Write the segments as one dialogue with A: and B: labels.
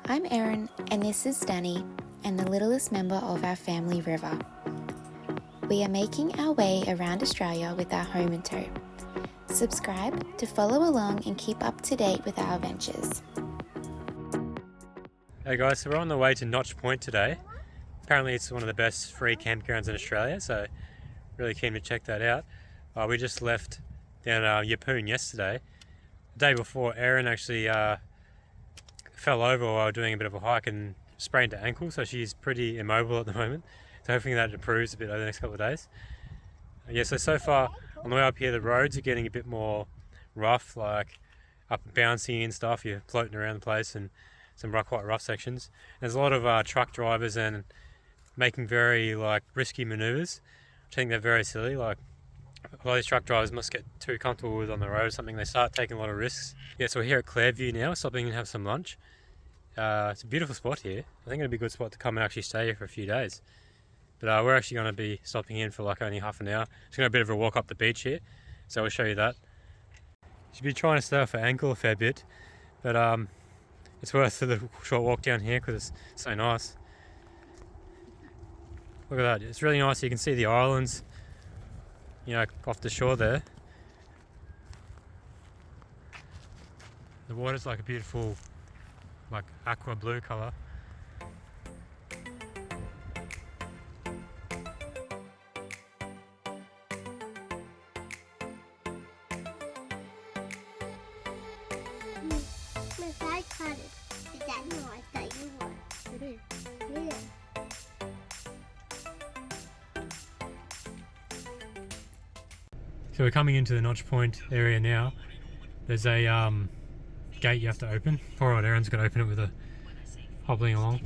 A: I'm Erin and this is Danny and the littlest member of our family River. We are making our way around Australia with our home in tow. Subscribe to follow along and keep up to date with our adventures.
B: Hey guys, so we're on the way to Notch Point today. Apparently it's one of the best free campgrounds in Australia, so really keen to check that out. We just left down Yeppoon yesterday. The day before, Erin actually fell over while doing a bit of a hike and sprained her ankle, so she's pretty immobile at the moment. So hoping that improves a bit over the next couple of days. So far on the way up here, the roads are getting a bit more rough, like up and bouncy and stuff. You're floating around the place and some quite rough sections. There's a lot of truck drivers and making very risky maneuvers, which I think they're very silly. Like a lot of these truck drivers must get too comfortable with on the road or something. They start taking a lot of risks. So we're here at Clairview now, stopping and have some lunch. It's a beautiful spot here. I think it'd be a good spot to come and actually stay here for a few days. But we're actually going to be stopping in for only half an hour. Just going to have a bit of a walk up the beach here, so we'll show you that. Should be trying to stay off her ankle a fair bit, but it's worth the short walk down here because it's so nice. Look at that, it's really nice. You can see the islands, off the shore there. The water's like a beautiful, aqua blue colour. So we're coming into the Notch Point area now. There's a gate you have to open. Poor old Erin's got to open it with her hobbling along.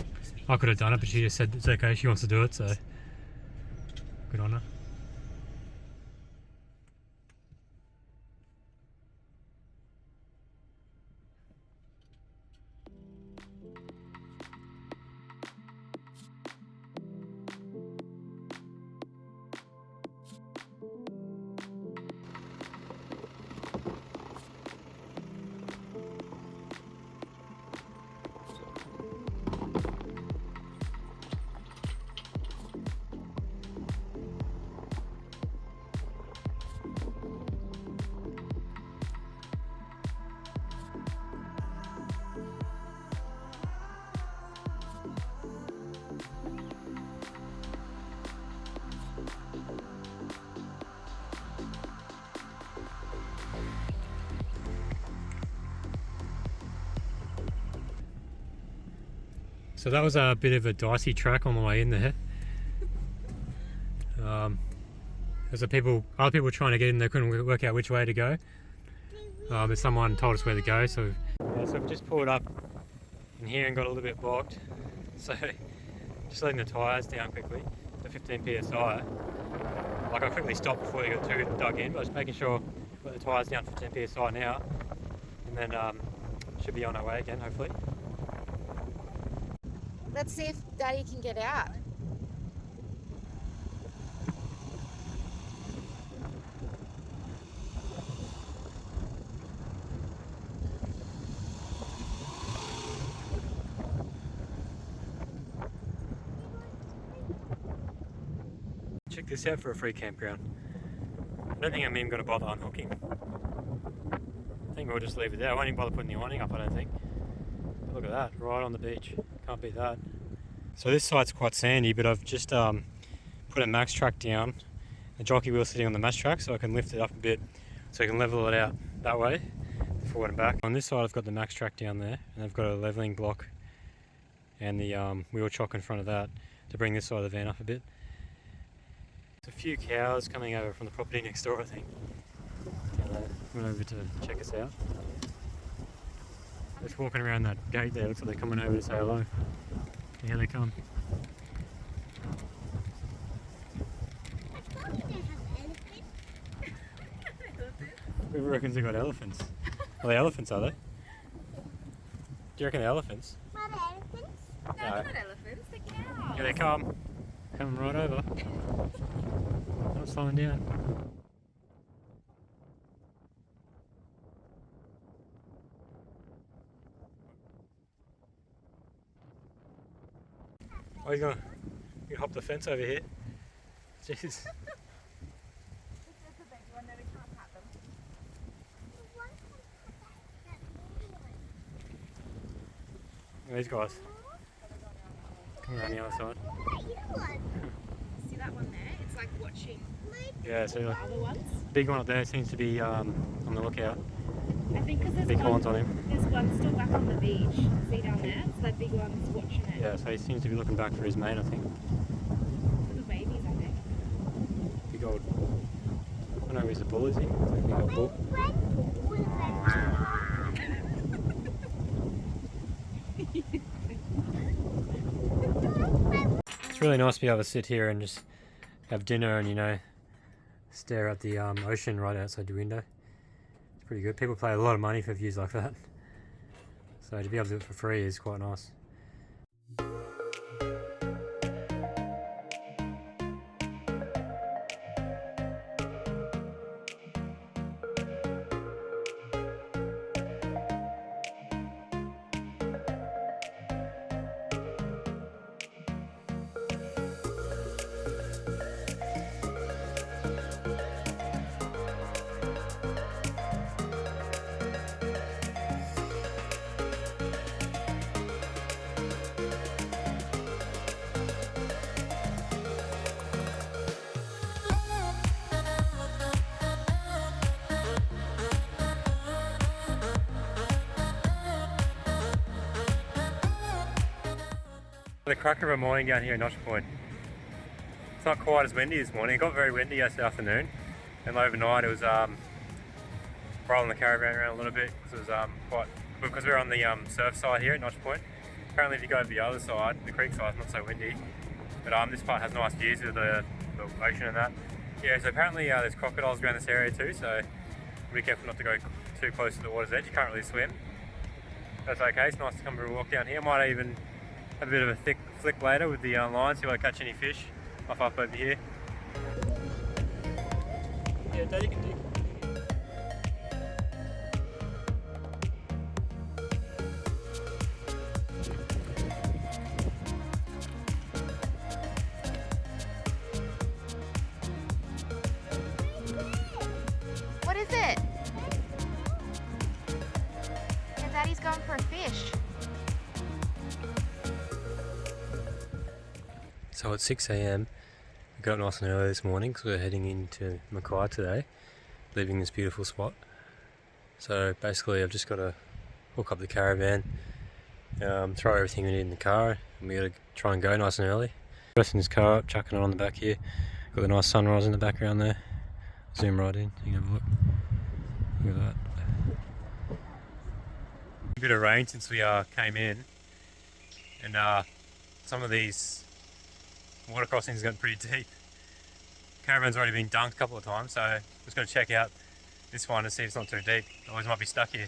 B: I could have done it, but she just said it's okay, she wants to do it, so good on her. So that was a bit of a dicey track on the way in there. There's other people trying to get in there, couldn't work out which way to go. But someone told us where to go, so we've just pulled up in here and got a little bit blocked. So just letting the tyres down quickly to 15 psi. I quickly stopped before they got too dug in, but just making sure let the tyres down 15 psi now, and then should be on our way again hopefully.
A: Let's see if Daddy can get out.
B: Check this out for a free campground. I don't think I'm even going to bother unhooking. I think we'll just leave it there. I won't even bother putting the awning up, I don't think. But look at that, right on the beach. Can't beat that. So this site's quite sandy, but I've just put a max track down, a jockey wheel sitting on the max track, so I can lift it up a bit so I can level it out that way, forward and back. On this side I've got the max track down there, and I've got a leveling block and the wheel chock in front of that to bring this side of the van up a bit. There's a few cows coming over from the property next door, I think. Went over to check us out. Just walking around that gate there, looks like they're coming over to say hello. Here they come. Whoever reckons they got elephants? Are they elephants, are they? Do you reckon they're elephants?
C: Are they elephants?
A: No, they're not elephants, they're cows.
B: Here they come. Coming right over. Not slowing down. Oh, he's gonna hop the fence over here. Jeez.
C: It's a big one that we can't cut them.
B: These guys. Come around the other side.
C: See that one there? It's like watching
B: Yeah, so
C: the other ones.
B: big one up there seems to be on the lookout.
C: I think because there's
B: Big
C: one,
B: horns on him.
C: there's one still back on the beach. See down there? So that big one's watching it.
B: Yeah, so he seems to be looking back for his mate, I think.
C: Little babies, I think.
B: Big old. I don't know if he's a bull, is he? Big old bull. It's really nice to be able to sit here and just have dinner and, you know, stare at the ocean right outside your window. It's pretty good. People pay a lot of money for views like that. So to be able to do it for free is quite nice. The cracker of a morning down here in Notch Point. It's not quite as windy this morning. It got very windy yesterday afternoon, and overnight it was rolling the caravan around a little bit because it was because we're on the surf side here at Notch Point. Apparently, if you go to the other side, the creek side, it's not so windy. But this part has nice views of the ocean and that. Yeah, so apparently there's crocodiles around this area too, so be careful not to go too close to the water's edge. You can't really swim. That's okay. It's nice to come for a walk down here. Might even have a bit of a thick flick later with the line, see if I catch any fish off up over here. Yeah, Daddy can dig.
A: What is it? Your daddy's going for a fish.
B: So at 6 AM, we got up nice and early this morning because we're heading into Mackay today, leaving this beautiful spot. So basically I've just got to hook up the caravan, throw everything we need in the car, and we got to try and go nice and early. Dressing this car up, chucking it on the back here. Got the nice sunrise in the background there. Zoom right in, you can have a look. Look at that. A bit of rain since we came in, and some of these water crossings got pretty deep. Caravan's already been dunked a couple of times, so I'm just going to check out this one and see if it's not too deep. Otherwise, I might be stuck here.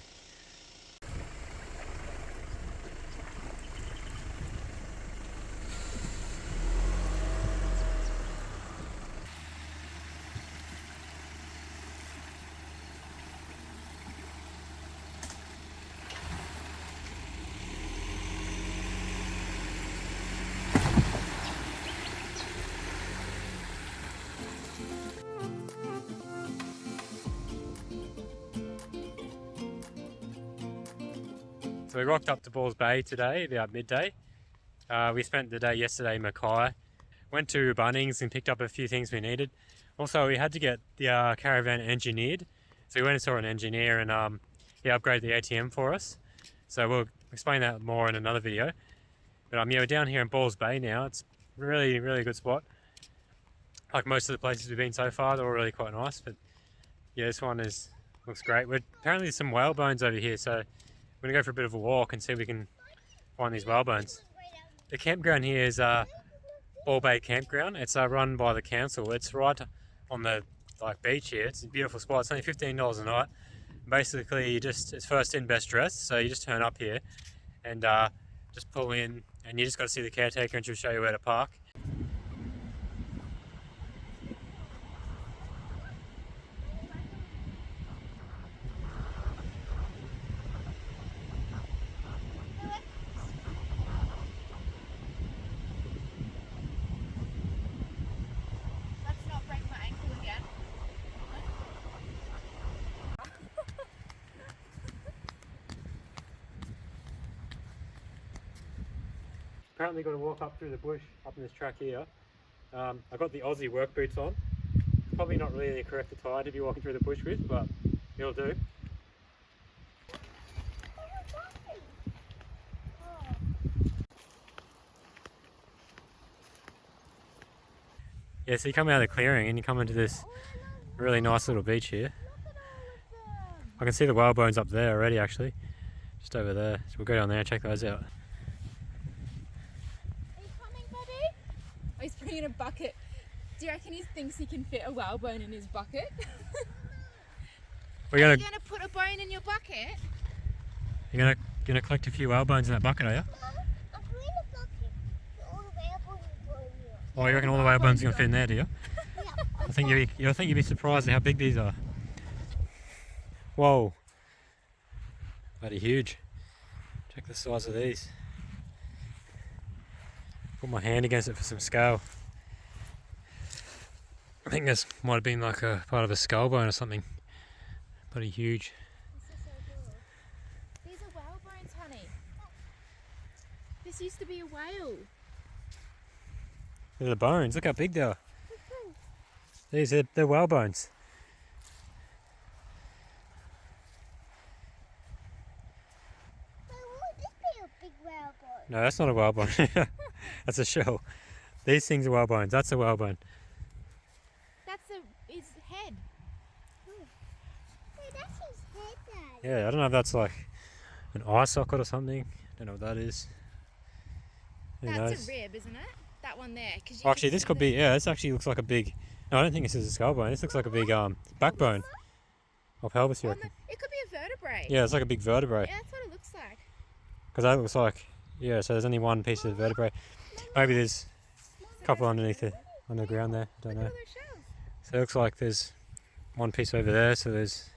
B: So we rocked up to Balls Bay today about midday. We spent the day yesterday in Mackay. Went to Bunnings and picked up a few things we needed. Also, we had to get the caravan engineered. So we went and saw an engineer and he upgraded the ATM for us. So we'll explain that more in another video. But yeah, we're down here in Balls Bay now. It's really, really good spot. Like most of the places we've been so far, they're all really quite nice. But yeah, this one looks great. Apparently there's some whale bones over here, so we're going to go for a bit of a walk and see if we can find these whale bones. The campground here is Ball Bay Campground. It's run by the council. It's right on the beach here. It's a beautiful spot. It's only $15 a night. Basically, it's first in, best dressed. So you just turn up here and just pull in, and you just got to see the caretaker and she'll show you where to park. apparently got to walk up through the bush up in this track here. I've got the Aussie work boots on. Probably not really the correct attire to be walking through the bush with, but it'll do. Yeah, so you come out of the clearing and you come into this really nice little beach here. I can see the whalebones up there already, actually, just over there. So we'll go down there and check those out.
D: Are you coming, buddy? Oh, he's bringing a bucket. Do you reckon he thinks he can fit a whalebone in his bucket?
B: We're
D: Are
B: gonna
D: you going to put a bone in your bucket?
B: you're gonna collect a few whalebones in that bucket, are you? Oh, you reckon all the whalebones are gonna fit in there, do you? I think you'd be surprised at how big these are. Whoa, bloody huge! Check the size of these. Put my hand against it for some scale. I think this might have been like a part of a skull bone or something. Bloody huge.
D: This is so cool. These are whale bones, honey. This used to be a whale.
B: Look at the bones. Look how big they are. They're whale bones. No, that's not a whalebone. That's a shell. These things are whalebones. That's a whalebone.
D: That's his head.
C: That's his head, Dad.
B: Yeah, I don't know if that's like an eye socket or something. Don't know what that is. Who knows?
D: That's a rib, isn't it? That one there.
B: Oh, actually, this could be. Yeah, this actually looks like a big. No, I don't think this is a skull bone. This looks like a big backbone or pelvis here.
D: It could be a vertebrae.
B: Yeah, it's like a big vertebrae.
D: Yeah, that's what it looks like.
B: Because that looks like. Yeah, so there's only one piece of vertebrae. Maybe there's a couple underneath it on the ground there. I don't know.
D: Look at all those shells.
B: So it looks like there's one piece over there. So there's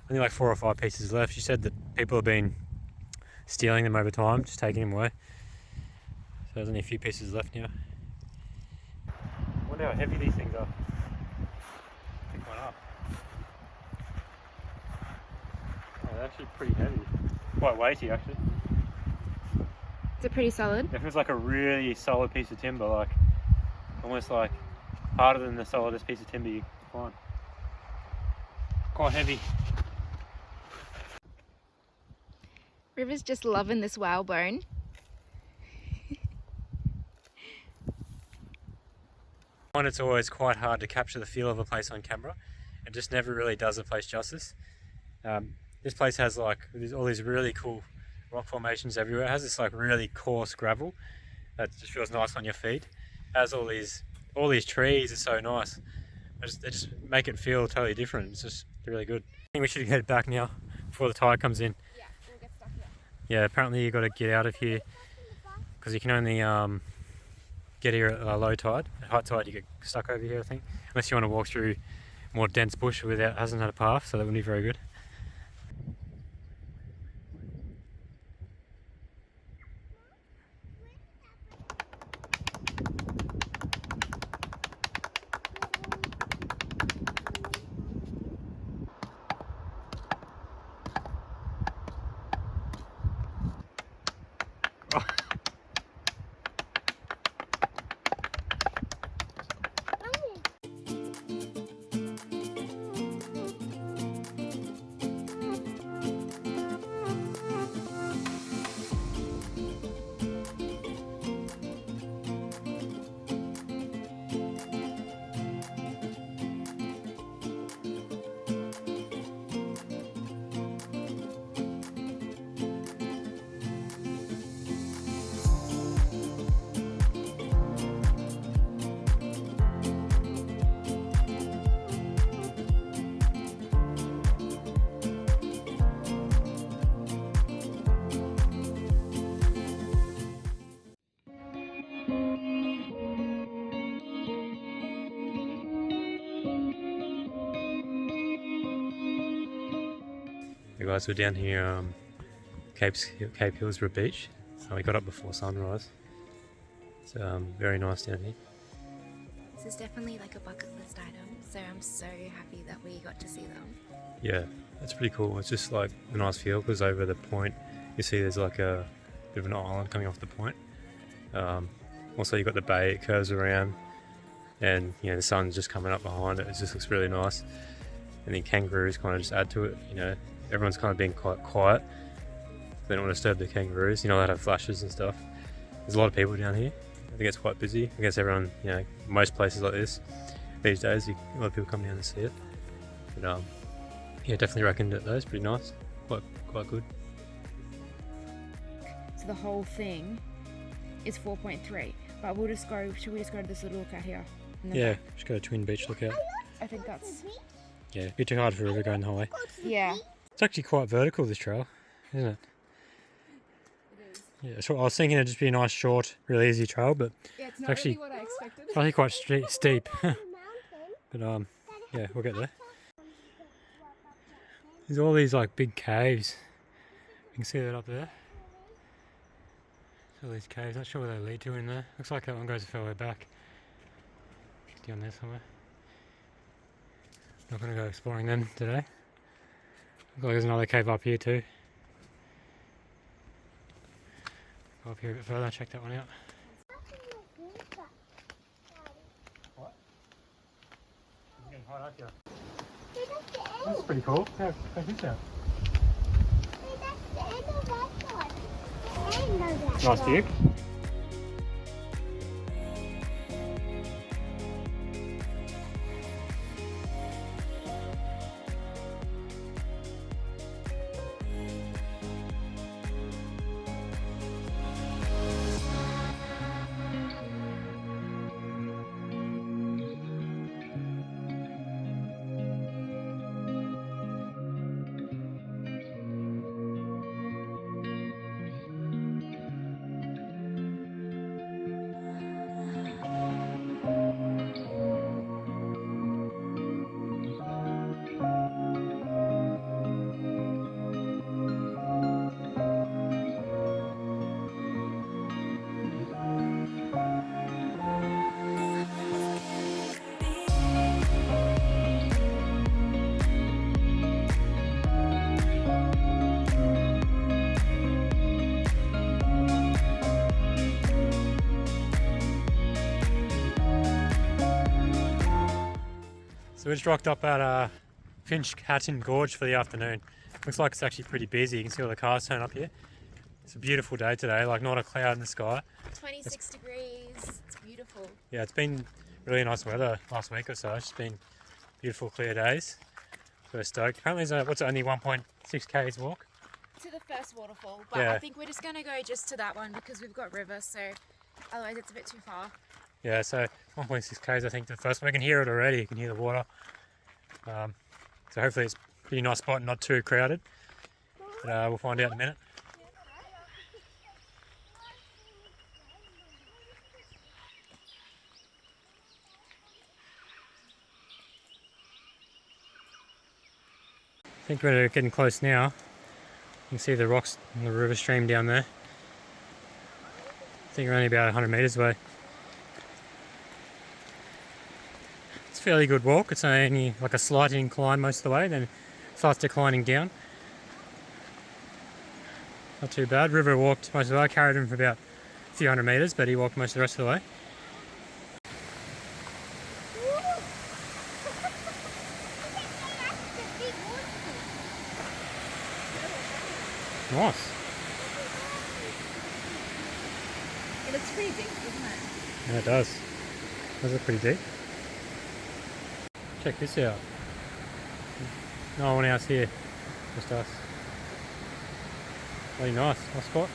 B: only like 4 or 5 pieces left. She said that people have been stealing them over time, just taking them away. So there's only a few pieces left now. I wonder how heavy these things are. Pick one up. Oh, they're actually pretty heavy. Quite weighty, actually.
D: Is it pretty solid?
B: It feels like a really solid piece of timber, like almost like harder than the solidest piece of timber you can find. Quite heavy.
D: River's just loving this whalebone.
B: I find it's always quite hard to capture the feel of a place on camera. It just never really does the place justice. This place has like all these really cool rock formations everywhere. It has this like really coarse gravel that just feels nice on your feet. It has all these trees are so nice. They just make it feel totally different. It's just really good. I think we should head back now before the tide comes in.
D: Yeah, we'll get stuck here.
B: Yeah, apparently you got to get out of here because you can only get here at low tide. At high tide you get stuck over here, I think, unless you want to walk through more dense bush hasn't had a path, so that wouldn't be very good. Hey guys, we're down here, Cape Hillsborough Beach. So we got up before sunrise. It's very nice down here.
A: This is definitely like a bucket list item, so I'm so happy that we got to see them.
B: Yeah, it's pretty cool. It's just like a nice feel because over the point you see there's like a bit of an island coming off the point. Also, you've got the bay, it curves around, and you know the sun's just coming up behind it. It just looks really nice. And then kangaroos kind of just add to it. You know, everyone's kind of being quite quiet. They don't want to disturb the kangaroos. You know, they have flashes and stuff. There's a lot of people down here. I think it's quite busy. I guess everyone, you know, most places like this these days, a lot of people come down to see it. But yeah, definitely reckon that those pretty nice. Quite good.
D: So the whole thing is 4.3, but we'll just go. Should we just go to this little lookout here?
B: Yeah, just go to Twin Beach lookout.
D: I think that's.
B: Yeah, a bit too hard for a river going the highway.
D: Yeah.
B: It's actually quite vertical, this trail, isn't it?
D: It is.
B: Yeah, so I was thinking it'd just be a nice, short, really easy trail, but
D: Yeah, it's not
B: actually-
D: really what I expected.
B: it's actually quite steep. But yeah, we'll get there. There's all these like big caves. You can see that up there. All these caves. Not sure where they lead to in there. Looks like that one goes a fair way back. Down there somewhere. Not going to go exploring them today. Looks like there's another cave up here too. Go up here a bit further, check that one out. What? It's getting hot up here. That's pretty cool. Yeah, check this out. Nice view. So we just rocked up at Finch Hatton Gorge for the afternoon. Looks like it's actually pretty busy. You can see all the cars turn up here. It's a beautiful day today, like not a cloud in the sky.
D: 26 degrees. It's beautiful.
B: Yeah, it's been really nice weather last week or so. It's just been beautiful, clear days. We're stoked. Apparently there's what's it, only 1.6 k's walk?
D: To the first waterfall, but
B: Yeah.
D: I think we're just going to go just to that one because we've got river, so otherwise it's a bit too far.
B: Yeah, so 1.6 k's I think the first one. I can hear it already, you can hear the water. So hopefully it's a pretty nice spot and not too crowded. But we'll find out in a minute. I think we're getting close now. You can see the rocks and the river stream down there. I think we're only about 100 metres away. It's a fairly good walk. It's only like a slight incline most of the way, then it starts declining down. Not too bad. River walked most of the way. I carried him for about a few hundred metres, but he walked most of the rest of the way. Nice.
D: It looks pretty deep, doesn't it?
B: Yeah, it does. Does look pretty deep. Check this out. No one else here. Just us. Really nice. Nice spot.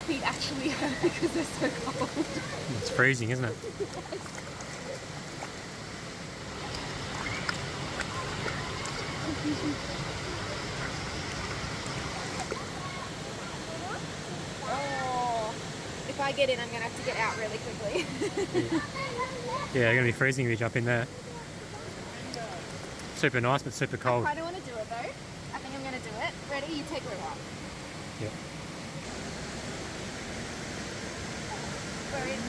D: Feet actually hurt because they're so cold.
B: It's freezing, isn't it?
D: Oh, if I get in, I'm going to have to get out really quickly.
B: Yeah, you're going to be freezing if you jump in there. Super nice, but super cold.
D: I don't want to do it though. I think I'm going to do it. Ready? You take it off.
B: Yep.
D: We're in.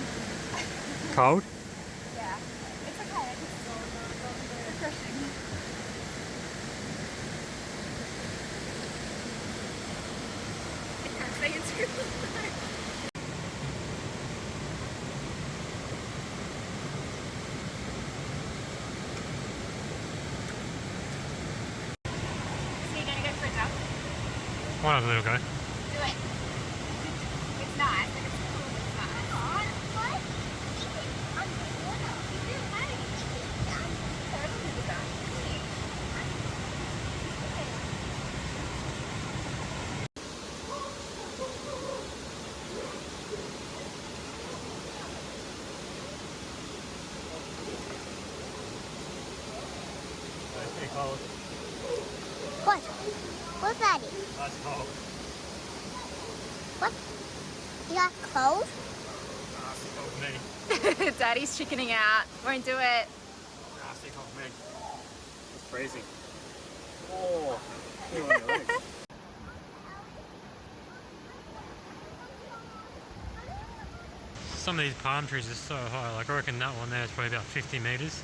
B: Cold?
D: Yeah. It's okay. It's refreshing.
B: Why not a little go?
D: Do it. It's nice. Like it's cool, but it's nice.
B: It's pretty cold.
E: What? What's that?
B: That's cold.
E: What? You got cold?
B: That's too cold for me.
D: Daddy's chickening out. Won't do it.
B: That's too cold for me. It's freezing. Oh, feel on your legs. Some of these palm trees are so high, like I reckon that one there is probably about 50 metres.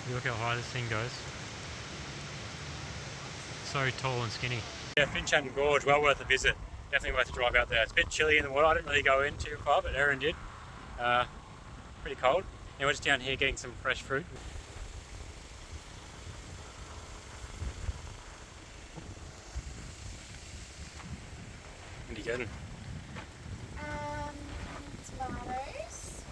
B: You look how high this thing goes. So tall and skinny. Yeah, Fincham Gorge, well worth a visit. Definitely worth a drive out there. It's a bit chilly in the water. I didn't really go in too far, but Erin did. Pretty cold. And we're just down here getting some fresh fruit. What are you getting?
D: Tomatoes.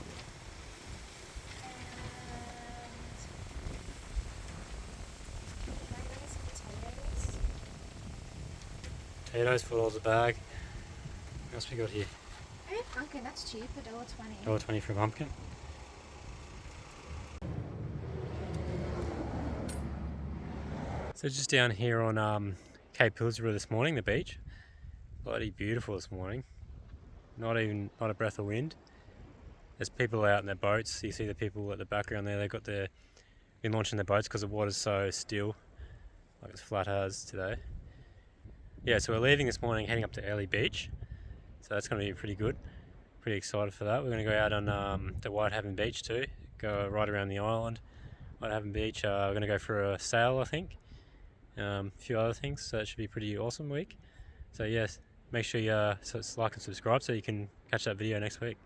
D: And
B: Potatoes, $4 a bag. What else we got here?
D: oh, pumpkin, that's cheap, $1.20.
B: $1.20 for a pumpkin. So just down here on Cape Pilsborough this morning, the beach. Bloody beautiful this morning. Not a breath of wind. There's people out in their boats. You see the people at the background there. They've got been launching their boats because the water's so still, like it's flat as today. Yeah, so we're leaving this morning, heading up to Airlie Beach. So that's going to be pretty good. Pretty excited for that. We're going to go out on the Whitehaven Beach too. Go right around the island. Whitehaven Beach. We're going to go for a sail, I think. A few other things. So that should be a pretty awesome week. So yes, make sure you like and subscribe so you can catch that video next week.